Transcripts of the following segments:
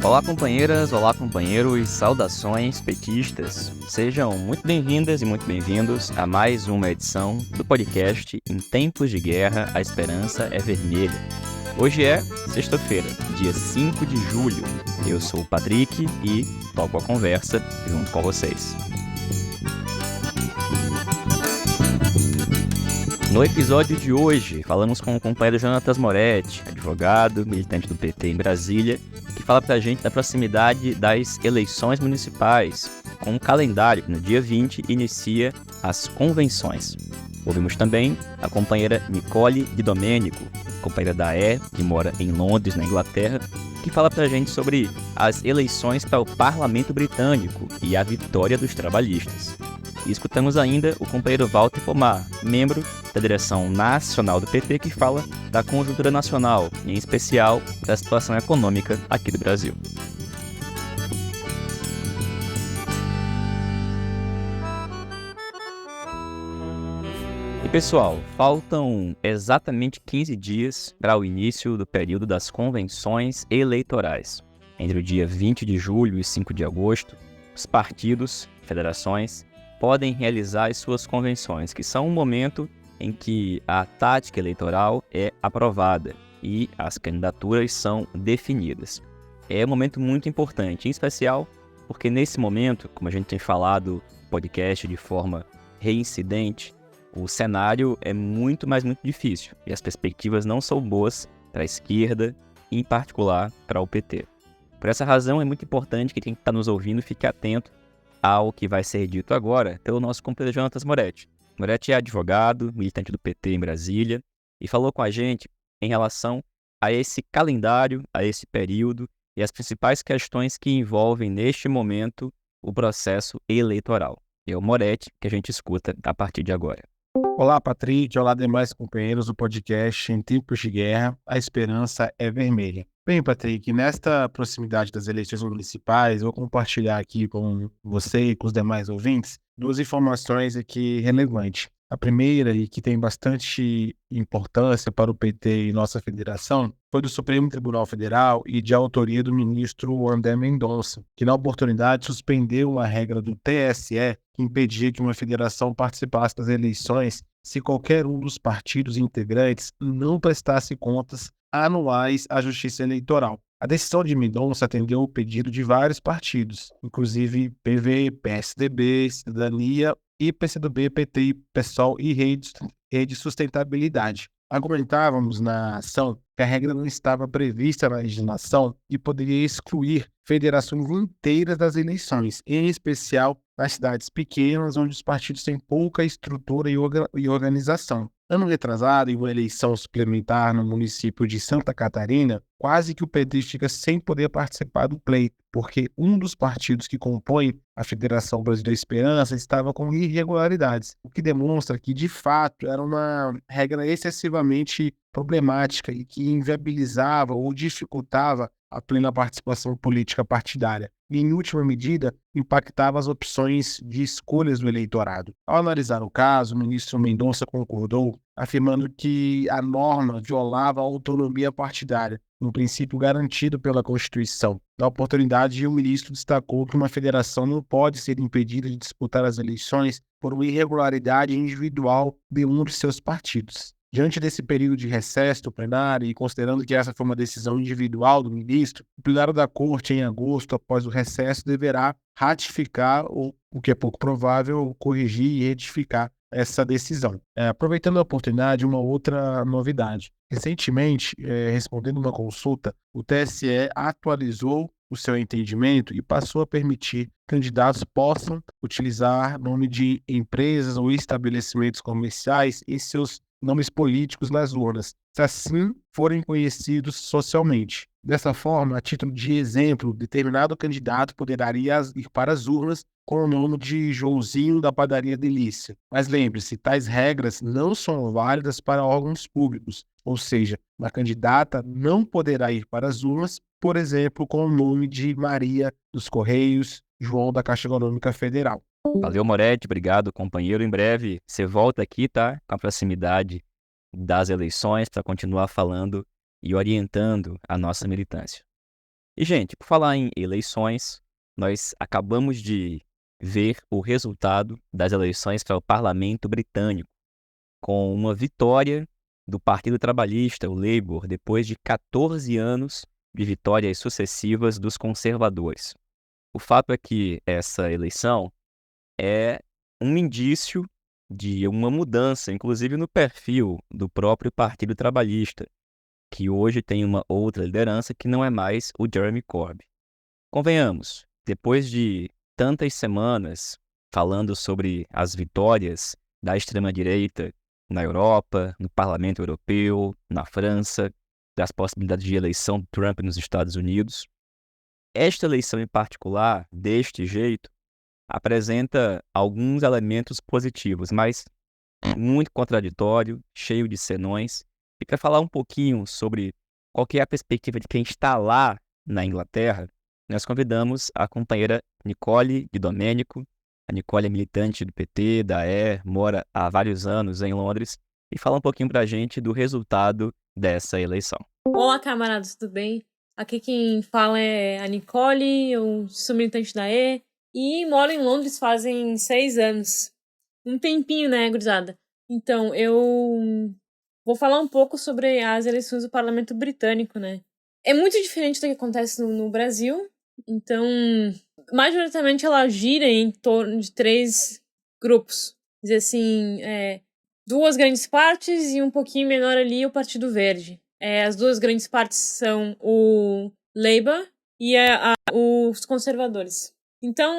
Olá, companheiras, olá, companheiros, saudações petistas. Sejam muito bem-vindas e muito bem-vindos a mais uma edição do podcast Em Tempos de Guerra, a Esperança é Vermelha. Hoje é sexta-feira, dia 5 de julho. Eu sou o Patrick e toco a conversa junto com vocês. No episódio de hoje, falamos com o companheiro Jonatas Moretti, advogado, militante do PT em Brasília, que fala pra gente da proximidade das eleições municipais, com um calendário que no dia 20 inicia as convenções. Ouvimos também a companheira Nicole Di Domenico, companheira da E, que mora em Londres, na Inglaterra, que fala pra gente sobre as eleições para o Parlamento Britânico e a vitória dos trabalhistas. E escutamos ainda o companheiro Walter Pomar, membro da direção nacional do PT, que fala da conjuntura nacional, e em especial da situação econômica aqui do Brasil. E pessoal, faltam exatamente 15 dias para o início do período das convenções eleitorais. Entre o dia 20 de julho e 5 de agosto, os partidos, federações, podem realizar as suas convenções, que são um momento em que a tática eleitoral é aprovada e as candidaturas são definidas. É um momento muito importante, em especial porque nesse momento, como a gente tem falado no podcast de forma reincidente, o cenário é muito difícil e as perspectivas não são boas para a esquerda, em particular para o PT. Por essa razão é muito importante que quem está nos ouvindo fique atento ao que vai ser dito agora pelo nosso companheiro Jonatas Moretti. Moretti é advogado, militante do PT em Brasília, e falou com a gente em relação a esse calendário, a esse período e as principais questões que envolvem neste momento o processo eleitoral. É o Moretti que a gente escuta a partir de agora. Olá, Patrick. Olá, demais companheiros do podcast Em Tempos de Guerra, a Esperança é Vermelha. Bem, Patrick, nesta proximidade das eleições municipais, vou compartilhar aqui com você e com os demais ouvintes duas informações aqui relevantes. A primeira, e que tem bastante importância para o PT e nossa federação, foi do Supremo Tribunal Federal e de autoria do ministro André Mendonça, que na oportunidade suspendeu uma regra do TSE que impedia que uma federação participasse das eleições se qualquer um dos partidos integrantes não prestasse contas anuais à Justiça Eleitoral. A decisão de Mendonça atendeu o pedido de vários partidos, inclusive PV, PSDB, Cidadania e PCdoB, PT, PSOL e Rede Sustentabilidade. Argumentávamos na ação que a regra não estava prevista na legislação e poderia excluir federações inteiras das eleições, em especial nas cidades pequenas, onde os partidos têm pouca estrutura e organização. Ano retrasado, em uma eleição suplementar no município de Santa Catarina, quase que o PT fica sem poder participar do pleito, porque um dos partidos que compõem a Federação Brasileira Esperança estava com irregularidades, o que demonstra que, de fato, era uma regra excessivamente problemática e que inviabilizava ou dificultava a plena participação política partidária e, em última medida, impactava as opções de escolhas do eleitorado. Ao analisar o caso, o ministro Mendonça concordou, afirmando que a norma violava a autonomia partidária, um princípio garantido pela Constituição. Na oportunidade, o ministro destacou que uma federação não pode ser impedida de disputar as eleições por uma irregularidade individual de um de seus partidos. Diante desse período de recesso do plenário e considerando que essa foi uma decisão individual do ministro, o plenário da Corte, em agosto, após o recesso, deverá ratificar ou, o que é pouco provável, corrigir e retificar essa decisão. Aproveitando a oportunidade, uma outra novidade. Recentemente, respondendo uma consulta, o TSE atualizou o seu entendimento e passou a permitir que candidatos possam utilizar nome de empresas ou estabelecimentos comerciais em seus nomes políticos nas urnas, se assim forem conhecidos socialmente. Dessa forma, a título de exemplo, determinado candidato poderá ir para as urnas com o nome de Joãozinho da Padaria Delícia. Mas lembre-se, tais regras não são válidas para órgãos públicos, ou seja, uma candidata não poderá ir para as urnas, por exemplo, com o nome de Maria dos Correios, João da Caixa Econômica Federal. Valeu, Moretti, obrigado, companheiro. Em breve você volta aqui, tá? Com a proximidade das eleições para continuar falando e orientando a nossa militância. E, gente, por falar em eleições, nós acabamos de ver o resultado das eleições para o Parlamento Britânico, com uma vitória do Partido Trabalhista, o Labour, depois de 14 anos de vitórias sucessivas dos conservadores. O fato é que essa eleição é um indício de uma mudança, inclusive no perfil do próprio Partido Trabalhista, que hoje tem uma outra liderança que não é mais o Jeremy Corbyn. Convenhamos, depois de tantas semanas falando sobre as vitórias da extrema-direita na Europa, no Parlamento Europeu, na França, das possibilidades de eleição do Trump nos Estados Unidos, esta eleição em particular, deste jeito, apresenta alguns elementos positivos, mas muito contraditório, cheio de senões. E para falar um pouquinho sobre qual que é a perspectiva de quem está lá na Inglaterra, nós convidamos a companheira Nicole Di Domenico. A Nicole é militante do PT, da E, mora há vários anos em Londres, e fala um pouquinho para a gente do resultado dessa eleição. Olá, camaradas, tudo bem? Aqui quem fala é a Nicole, eu sou militante da E e moro em Londres fazem 6 anos. Um tempinho, né, gurizada? Então, eu vou falar um pouco sobre as eleições do Parlamento Britânico, né? É muito diferente do que acontece no Brasil, então, majoritariamente ela gira em torno de 3 grupos. Quer dizer assim, 2 grandes partes e um pouquinho menor ali o Partido Verde. As 2 grandes partes são o Labour e os conservadores. Então,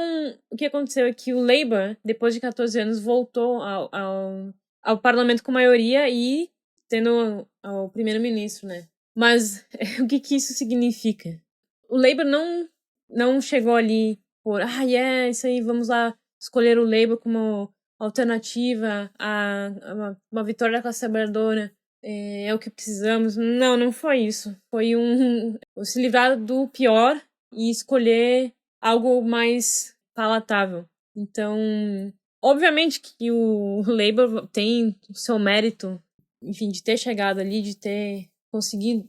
o que aconteceu é que o Labour, depois de 14 anos, voltou ao parlamento com maioria e tendo o primeiro-ministro, né? Mas o que isso significa? O Labour não chegou ali por, isso aí, vamos lá escolher o Labour como alternativa a uma vitória da classe trabalhadora. É o que precisamos. Não foi isso. Foi se livrar do pior e escolher algo mais palatável. Então, obviamente que o Labour tem o seu mérito, enfim, de ter chegado ali, de ter conseguido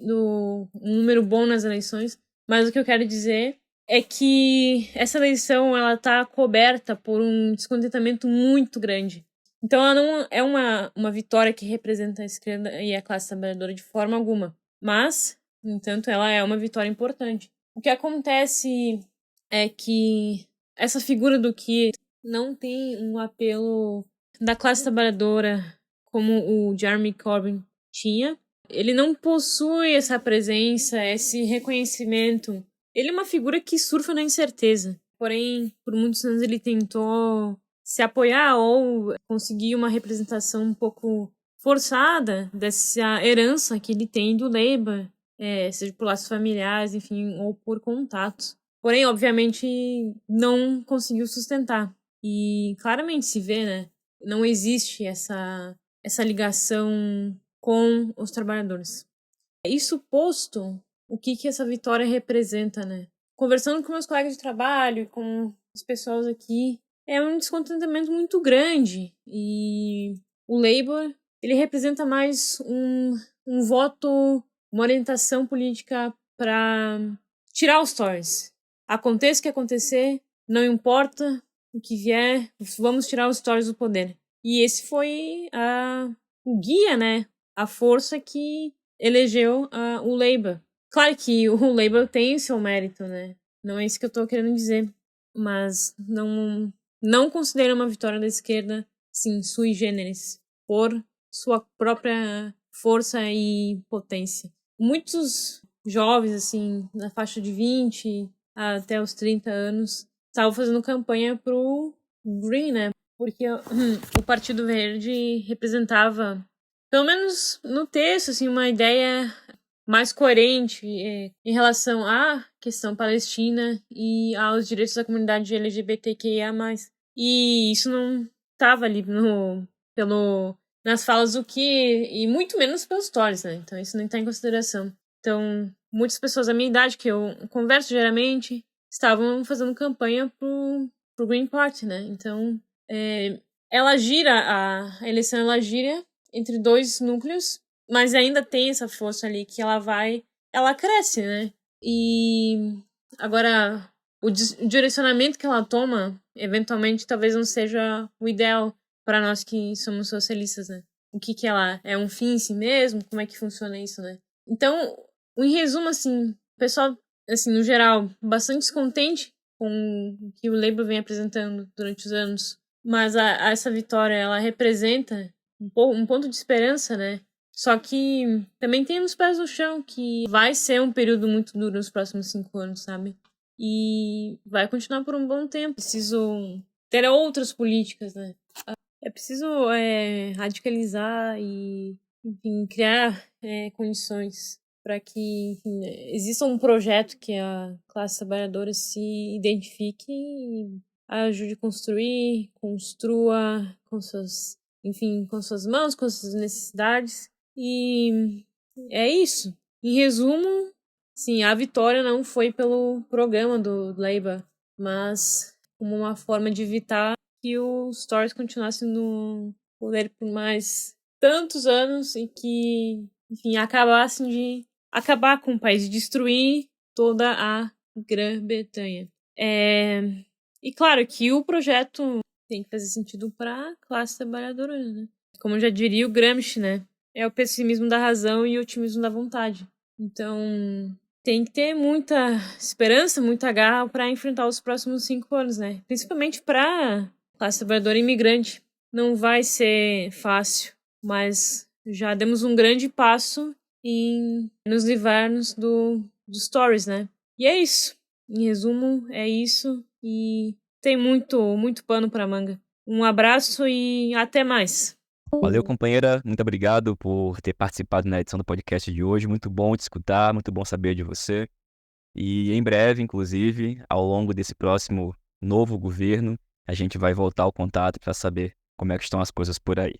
um número bom nas eleições, mas o que eu quero dizer é que essa eleição ela está coberta por um descontentamento muito grande. Então ela não é uma vitória que representa a esquerda e a classe trabalhadora de forma alguma. Mas, no entanto, ela é uma vitória importante. O que acontece é que essa figura do Keir não tem um apelo da classe trabalhadora como o Jeremy Corbyn tinha. Ele não possui essa presença, esse reconhecimento. Ele é uma figura que surfa na incerteza. Porém, por muitos anos ele tentou se apoiar ou conseguir uma representação um pouco forçada dessa herança que ele tem do Labour, seja por laços familiares, enfim, ou por contatos. Porém, obviamente, não conseguiu sustentar. E claramente se vê, né? Não existe essa ligação com os trabalhadores. Isso posto, o que essa vitória representa, né? Conversando com meus colegas de trabalho, com as pessoas aqui, é um descontentamento muito grande. E o Labour, ele representa mais um voto, uma orientação política para tirar os Tories. Aconteça o que acontecer, não importa o que vier, vamos tirar os Tories do poder. E esse foi o guia, né? A força que elegeu o Labour. Claro que o Labour tem o seu mérito, né? Não é isso que eu tô querendo dizer. Mas não considero uma vitória da esquerda, sim, sui generis, por sua própria força e potência. Muitos jovens, assim, na faixa de 20 até os 30 anos, estavam fazendo campanha pro Green, né? Porque o Partido Verde representava, pelo menos no texto, assim, uma ideia mais coerente em relação à questão palestina e aos direitos da comunidade LGBTQIA+. E isso não estava ali nas falas do que, e muito menos pelos Tories, né? Então isso não está em consideração. Então, muitas pessoas da minha idade, que eu converso diariamente, estavam fazendo campanha pro Green Party, né? Então, a eleição ela gira entre 2 núcleos, mas ainda tem essa força ali que ela cresce, né? E agora, o direcionamento que ela toma, eventualmente, talvez não seja o ideal para nós que somos socialistas, né? O que ela é um fim em si mesmo? Como é que funciona isso, né? Então, em resumo, assim, o pessoal, assim, no geral, bastante descontente com o que o Labour vem apresentando durante os anos. Mas essa vitória, ela representa um ponto de esperança, né? Só que também tem os pés no chão, que vai ser um período muito duro nos próximos 5 anos, sabe? E vai continuar por um bom tempo. Preciso ter outras políticas, né? É preciso radicalizar e, enfim, criar condições para que, enfim, exista um projeto que a classe trabalhadora se identifique e ajude a construa com suas mãos, com suas necessidades. E é isso. Em resumo, sim, a vitória não foi pelo programa do Labour, mas como uma forma de evitar que os Tories continuassem no poder por mais tantos anos e que, enfim, acabassem de acabar com o país, de destruir toda a Grã-Bretanha. E claro que o projeto tem que fazer sentido para a classe trabalhadora, né? Como já diria o Gramsci, né? É o pessimismo da razão e o otimismo da vontade. Então, tem que ter muita esperança, muita garra para enfrentar os próximos 5 anos, né? Principalmente para classe trabalhadora imigrante. Não vai ser fácil, mas já demos um grande passo em nos livrarmos dos Tories, né? E é isso. Em resumo, é isso. E tem muito pano para manga. Um abraço e até mais. Valeu, companheira. Muito obrigado por ter participado na edição do podcast de hoje. Muito bom te escutar, muito bom saber de você. E em breve, inclusive, ao longo desse próximo novo governo, a gente vai voltar ao contato para saber como é que estão as coisas por aí.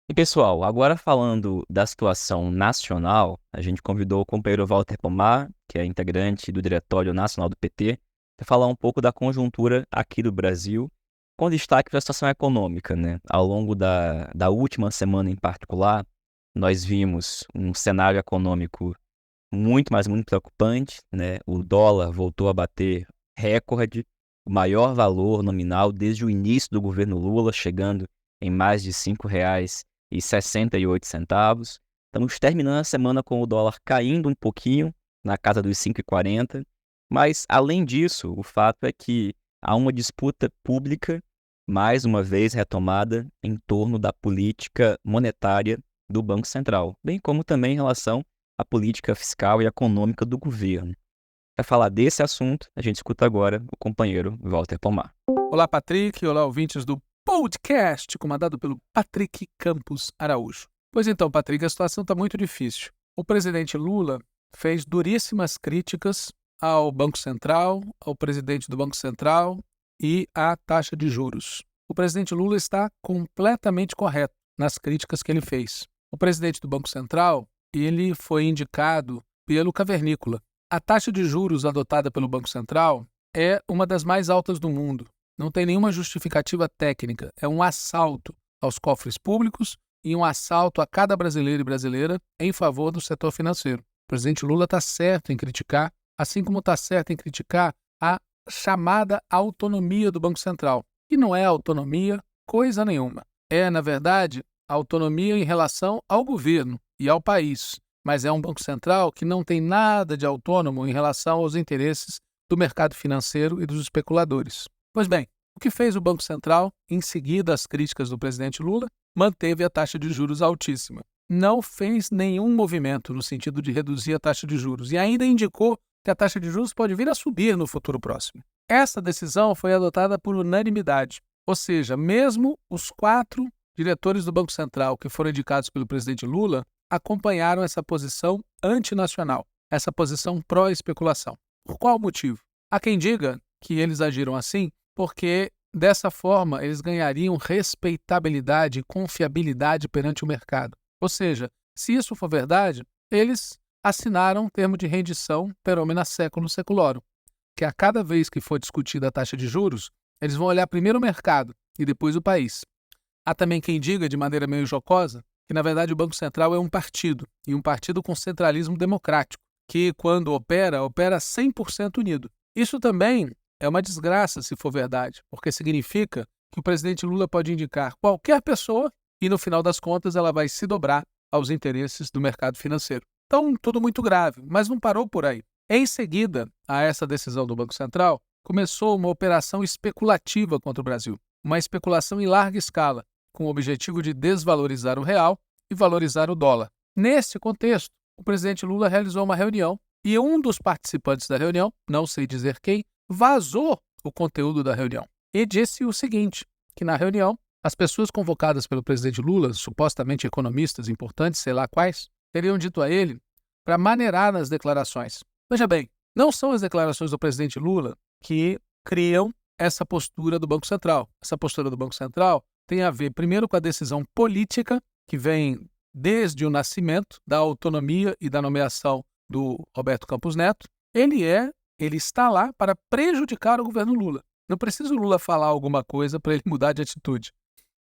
E pessoal, agora falando da situação nacional, a gente convidou o companheiro Walter Pomar, que é integrante do Diretório Nacional do PT, para falar um pouco da conjuntura aqui do Brasil, com destaque para a situação econômica, né? Ao longo da última semana em particular, nós vimos um cenário econômico muito, mas muito preocupante, né? O dólar voltou a bater recorde, o maior valor nominal desde o início do governo Lula, chegando em mais de R$ 5,68. Estamos terminando a semana com o dólar caindo um pouquinho, na casa dos 5,40, mas, além disso, o fato é que há uma disputa pública, mais uma vez retomada, em torno da política monetária do Banco Central, bem como também em relação à política fiscal e econômica do governo. Para falar desse assunto, a gente escuta agora o companheiro Walter Pomar. Olá, Patrick. Olá, ouvintes do podcast, comandado pelo Patrick Campos Araújo. Pois então, Patrick, a situação está muito difícil. O presidente Lula fez duríssimas críticas ao Banco Central, ao presidente do Banco Central e à taxa de juros. O presidente Lula está completamente correto nas críticas que ele fez. O presidente do Banco Central, ele foi indicado pelo Cavernícola. A taxa de juros adotada pelo Banco Central é uma das mais altas do mundo. Não tem nenhuma justificativa técnica. É um assalto aos cofres públicos e um assalto a cada brasileiro e brasileira em favor do setor financeiro. O presidente Lula está certo em criticar, assim como está certo em criticar a chamada autonomia do Banco Central, que não é autonomia coisa nenhuma. É, na verdade, autonomia em relação ao governo e ao país, mas é um Banco Central que não tem nada de autônomo em relação aos interesses do mercado financeiro e dos especuladores. Pois bem, o que fez o Banco Central, em seguida às críticas do presidente Lula, manteve a taxa de juros altíssima. Não fez nenhum movimento no sentido de reduzir a taxa de juros e ainda indicou que a taxa de juros pode vir a subir no futuro próximo. Essa decisão foi adotada por unanimidade, ou seja, mesmo os 4 diretores do Banco Central que foram indicados pelo presidente Lula acompanharam essa posição antinacional, essa posição pró-especulação. Por qual motivo? Há quem diga que eles agiram assim porque, dessa forma, eles ganhariam respeitabilidade e confiabilidade perante o mercado. Ou seja, se isso for verdade, eles assinaram um termo de rendição per omnia seculum seculorum, que a cada vez que for discutida a taxa de juros, eles vão olhar primeiro o mercado e depois o país. Há também quem diga, de maneira meio jocosa, que na verdade o Banco Central é um partido, e um partido com centralismo democrático, que, quando opera 100% unido. Isso também é uma desgraça, se for verdade, porque significa que o presidente Lula pode indicar qualquer pessoa e, no final das contas, ela vai se dobrar aos interesses do mercado financeiro. Então, tudo muito grave, mas não parou por aí. Em seguida a essa decisão do Banco Central, começou uma operação especulativa contra o Brasil, uma especulação em larga escala, com o objetivo de desvalorizar o real e valorizar o dólar. Nesse contexto, o presidente Lula realizou uma reunião e um dos participantes da reunião, não sei dizer quem, vazou o conteúdo da reunião e disse o seguinte, que na reunião, as pessoas convocadas pelo presidente Lula, supostamente economistas importantes, sei lá quais, teriam dito a ele para maneirar nas declarações. Veja bem, não são as declarações do presidente Lula que criam essa postura do Banco Central. Essa postura do Banco Central tem a ver, primeiro, com a decisão política, que vem desde o nascimento da autonomia e da nomeação do Roberto Campos Neto. Ele está lá para prejudicar o governo Lula. Não precisa o Lula falar alguma coisa para ele mudar de atitude.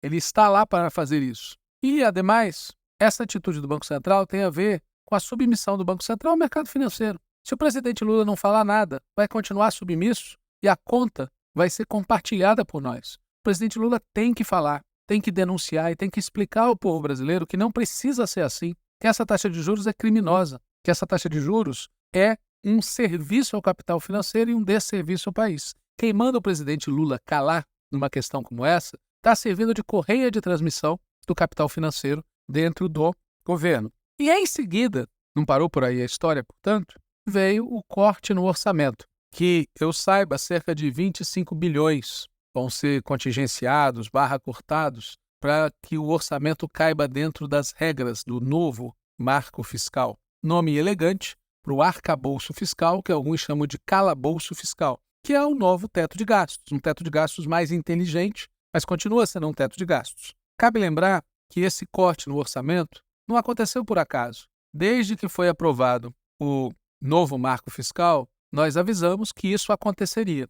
Ele está lá para fazer isso. E, ademais, essa atitude do Banco Central tem a ver com a submissão do Banco Central ao mercado financeiro. Se o presidente Lula não falar nada, vai continuar submisso e a conta vai ser compartilhada por nós. O presidente Lula tem que falar, tem que denunciar e tem que explicar ao povo brasileiro que não precisa ser assim, que essa taxa de juros é criminosa, que essa taxa de juros é um serviço ao capital financeiro e um desserviço ao país. Quem manda o presidente Lula calar numa questão como essa está servindo de correia de transmissão do capital financeiro dentro do governo. E em seguida, não parou por aí a história, portanto, veio o corte no orçamento, que eu saiba, cerca de 25 bilhões vão ser contingenciados, cortados, para que o orçamento caiba dentro das regras do novo marco fiscal. Nome elegante para o arcabouço fiscal, que alguns chamam de calabouço fiscal, que é o novo teto de gastos, um teto de gastos mais inteligente, mas continua sendo um teto de gastos. Cabe lembrar que esse corte no orçamento não aconteceu por acaso. Desde que foi aprovado o novo marco fiscal, nós avisamos que isso aconteceria.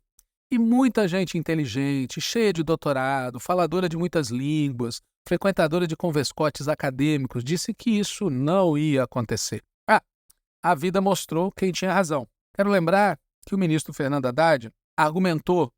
E muita gente inteligente, cheia de doutorado, faladora de muitas línguas, frequentadora de converscotes acadêmicos, disse que isso não ia acontecer. A vida mostrou quem tinha razão. Quero lembrar que o ministro Fernando Haddad argumentou,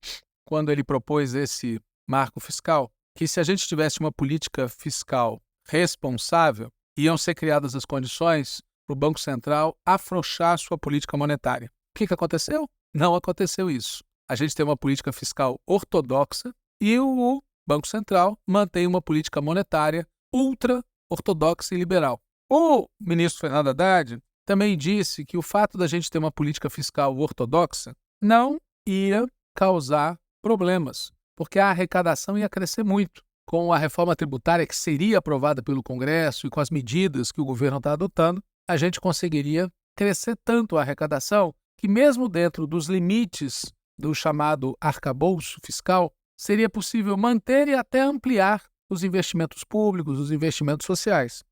quando ele propôs esse marco fiscal, que se a gente tivesse uma política fiscal responsável, iam ser criadas as condições para o Banco Central afrouxar sua política monetária. O que aconteceu? Não aconteceu isso. A gente tem uma política fiscal ortodoxa e o Banco Central mantém uma política monetária ultra-ortodoxa e liberal. O ministro Fernando Haddad também disse que o fato da gente ter uma política fiscal ortodoxa não ia causar problemas, porque a arrecadação ia crescer muito. Com a reforma tributária que seria aprovada pelo Congresso e com as medidas que o governo está adotando, a gente conseguiria crescer tanto a arrecadação que, mesmo dentro dos limites do chamado arcabouço fiscal, seria possível manter e até ampliar os investimentos públicos, os investimentos sociais.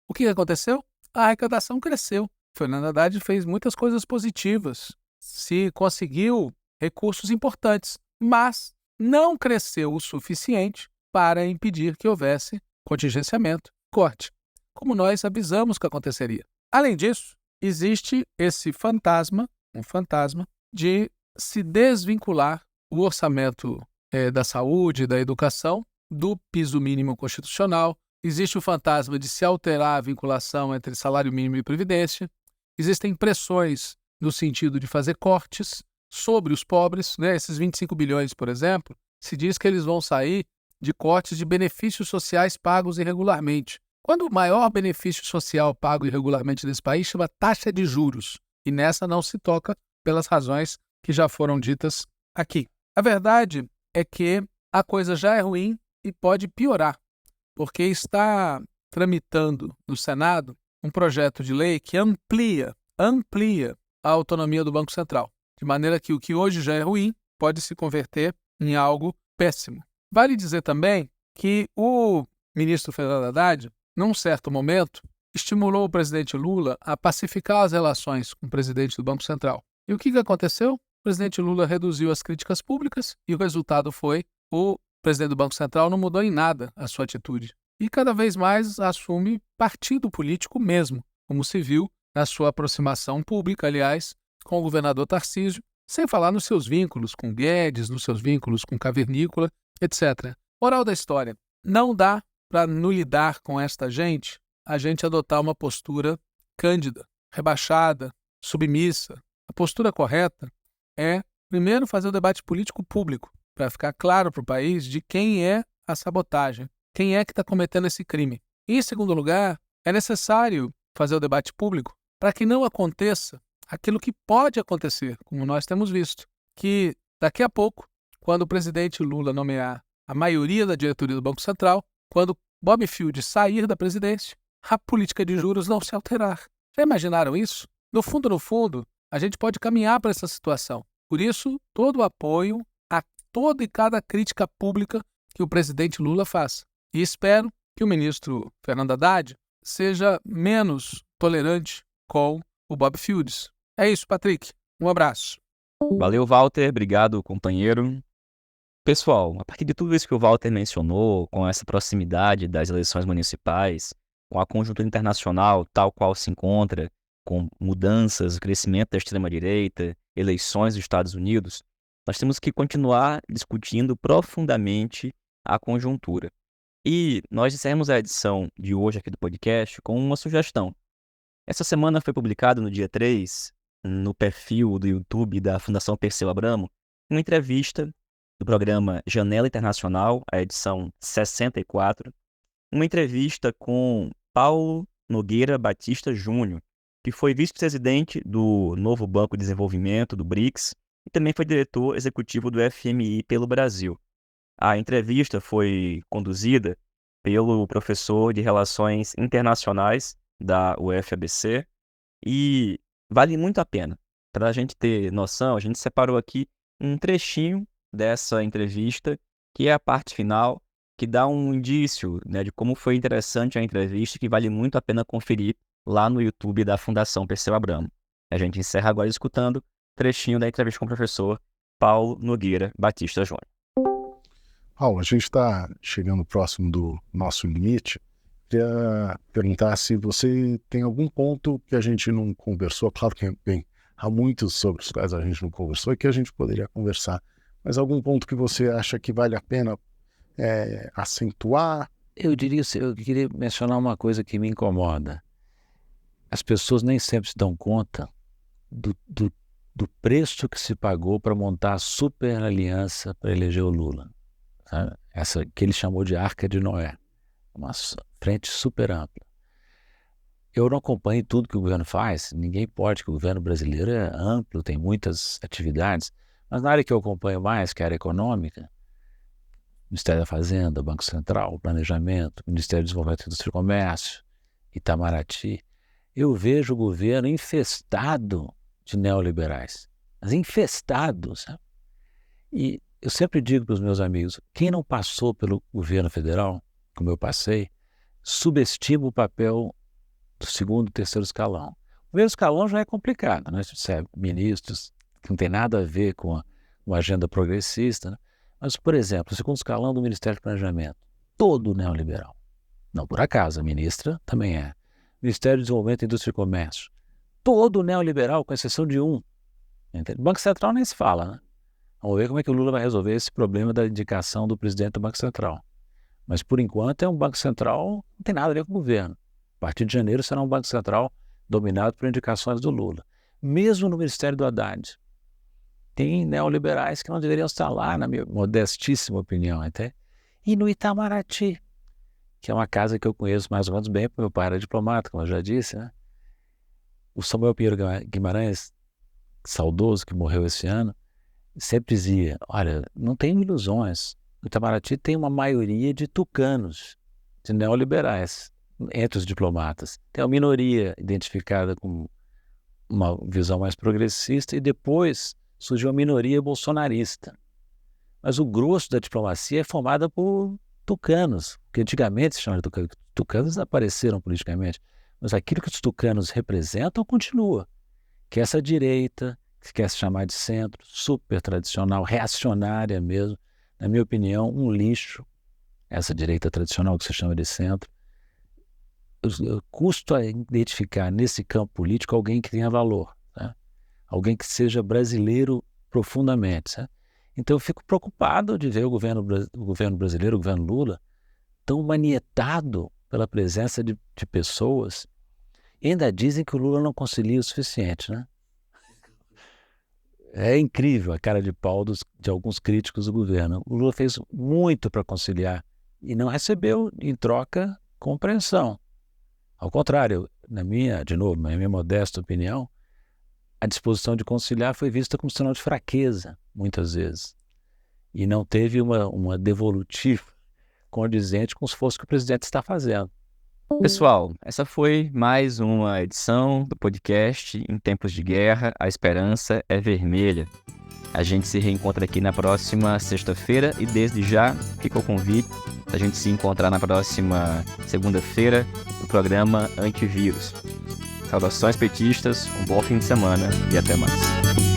O que aconteceu? A arrecadação cresceu. Fernando Haddad fez muitas coisas positivas, se conseguiu recursos importantes, mas não cresceu o suficiente para impedir que houvesse contingenciamento, corte, como nós avisamos que aconteceria. Além disso, existe esse fantasma, um fantasma, de se desvincular o orçamento da saúde e da educação do piso mínimo constitucional. Existe o fantasma de se alterar a vinculação entre salário mínimo e previdência. Existem pressões no sentido de fazer cortes sobre os pobres, né? Esses 25 bilhões, por exemplo, se diz que eles vão sair de cortes de benefícios sociais pagos irregularmente. Quando o maior benefício social pago irregularmente nesse país chama taxa de juros, e nessa não se toca pelas razões que já foram ditas aqui. A verdade é que a coisa já é ruim e pode piorar, porque está tramitando no Senado um projeto de lei que amplia a autonomia do Banco Central, de maneira que o que hoje já é ruim pode se converter em algo péssimo. Vale dizer também que o ministro Fernando Haddad, num certo momento, estimulou o presidente Lula a pacificar as relações com o presidente do Banco Central. E o que aconteceu? O presidente Lula reduziu as críticas públicas e o resultado foi o presidente do Banco Central não mudou em nada a sua atitude. E cada vez mais assume partido político mesmo, como se viu na sua aproximação pública, aliás, com o governador Tarcísio, sem falar nos seus vínculos com Guedes, nos seus vínculos com Cavernícola, etc. Moral da história, não dá para não lidar com esta gente, a gente adotar uma postura cândida, rebaixada, submissa. A postura correta é, primeiro, fazer o debate político público, para ficar claro para o país de quem é a sabotagem, quem é que está cometendo esse crime. E, em segundo lugar, é necessário fazer o debate público para que não aconteça aquilo que pode acontecer, como nós temos visto, que daqui a pouco, quando o presidente Lula nomear a maioria da diretoria do Banco Central, quando Bob Field sair da presidência, a política de juros não se alterar. Já imaginaram isso? No fundo, a gente pode caminhar para essa situação. Por isso, todo o apoio a toda e cada crítica pública que o presidente Lula faça. E espero que o ministro Fernando Haddad seja menos tolerante com o Bob Fields. É isso, Patrick. Um abraço. Valeu, Walter. Obrigado, companheiro. Pessoal, a partir de tudo isso que o Walter mencionou, com essa proximidade das eleições municipais, com a conjuntura internacional tal qual se encontra, com mudanças, o crescimento da extrema-direita, eleições dos Estados Unidos, nós temos que continuar discutindo profundamente a conjuntura. E nós encerramos a edição de hoje aqui do podcast com uma sugestão. Essa semana foi publicado no dia 3, no perfil do YouTube da Fundação Perseu Abramo, uma entrevista do programa Janela Internacional, a edição 64, uma entrevista com Paulo Nogueira Batista Júnior, que foi vice-presidente do novo Banco de Desenvolvimento, do BRICS, e também foi diretor executivo do FMI pelo Brasil. A entrevista foi conduzida pelo professor de Relações Internacionais da UFABC e vale muito a pena. Para a gente ter noção, a gente separou aqui um trechinho dessa entrevista, que é a parte final, que dá um indício, né, de como foi interessante a entrevista, que vale muito a pena conferir lá no YouTube da Fundação Perseu Abramo. A gente encerra agora escutando trechinho da entrevista com o professor Paulo Nogueira Batista Júnior. Paulo, a gente está chegando próximo do nosso limite. Queria perguntar se você tem algum ponto que a gente não conversou. Claro que há muitos sobre os quais a gente não conversou e que a gente poderia conversar. Mas algum ponto que você acha que vale a pena acentuar? Eu queria mencionar uma coisa que me incomoda. As pessoas nem sempre se dão conta do preço que se pagou para montar a super aliança para eleger o Lula. Sabe? Essa que ele chamou de Arca de Noé. Uma frente super ampla. Eu não acompanho tudo que o governo faz, ninguém pode, que o governo brasileiro é amplo, tem muitas atividades, mas na área que eu acompanho mais, que é a área econômica, Ministério da Fazenda, Banco Central, Planejamento, Ministério do Desenvolvimento, Indústria e Comércio, Itamaraty, eu vejo o governo infestado de neoliberais, mas infestado, sabe? E eu sempre digo para os meus amigos, quem não passou pelo governo federal, como eu passei, subestima o papel do segundo e terceiro escalão. O primeiro escalão já é complicado, né? Você é ministros, que não tem nada a ver com uma agenda progressista, né? Mas, por exemplo, o segundo escalão do Ministério do Planejamento, todo neoliberal. Não por acaso, a ministra também é. Ministério do Desenvolvimento, Indústria e Comércio, todo neoliberal, com exceção de um. Entende? Banco Central nem se fala, né? Vamos ver como é que o Lula vai resolver esse problema da indicação do presidente do Banco Central. Mas, por enquanto, é um Banco Central, não tem nada a ver com o governo. A partir de janeiro será um Banco Central dominado por indicações do Lula. Mesmo no Ministério do Haddad, tem neoliberais que não deveriam estar lá, na minha modestíssima opinião até. E no Itamaraty, que é uma casa que eu conheço mais ou menos bem, porque meu pai era diplomata, como eu já disse, né? O Samuel Pinheiro Guimarães, saudoso, que morreu esse ano, sempre dizia, olha, não tem ilusões. O Itamaraty tem uma maioria de tucanos, de neoliberais, entre os diplomatas. Tem uma minoria identificada com uma visão mais progressista e depois surgiu a minoria bolsonarista. Mas o grosso da diplomacia é formada por tucanos, que antigamente se chamavam de tucanos. Tucanos desapareceram politicamente, mas aquilo que os tucanos representam continua. Que essa direita, que quer se chamar de centro, super tradicional, reacionária mesmo, na minha opinião, um lixo, essa direita tradicional que se chama de centro. custo a identificar nesse campo político alguém que tenha valor, né? Alguém que seja brasileiro profundamente, né? Então eu fico preocupado de ver o governo brasileiro, o governo Lula, tão manietado pela presença de pessoas. E ainda dizem que o Lula não concilia o suficiente, né? É incrível a cara de pau de alguns críticos do governo. O Lula fez muito para conciliar e não recebeu, em troca, compreensão. Ao contrário, na minha modesta opinião, a disposição de conciliar foi vista como sinal de fraqueza, muitas vezes. E não teve uma devolutiva condizente com o esforço que o presidente está fazendo. Pessoal, essa foi mais uma edição do podcast Em Tempos de Guerra, a Esperança é Vermelha. A gente se reencontra aqui na próxima sexta-feira e desde já fica o convite a gente se encontrar na próxima segunda-feira no programa Antivírus. Saudações petistas, um bom fim de semana e até mais.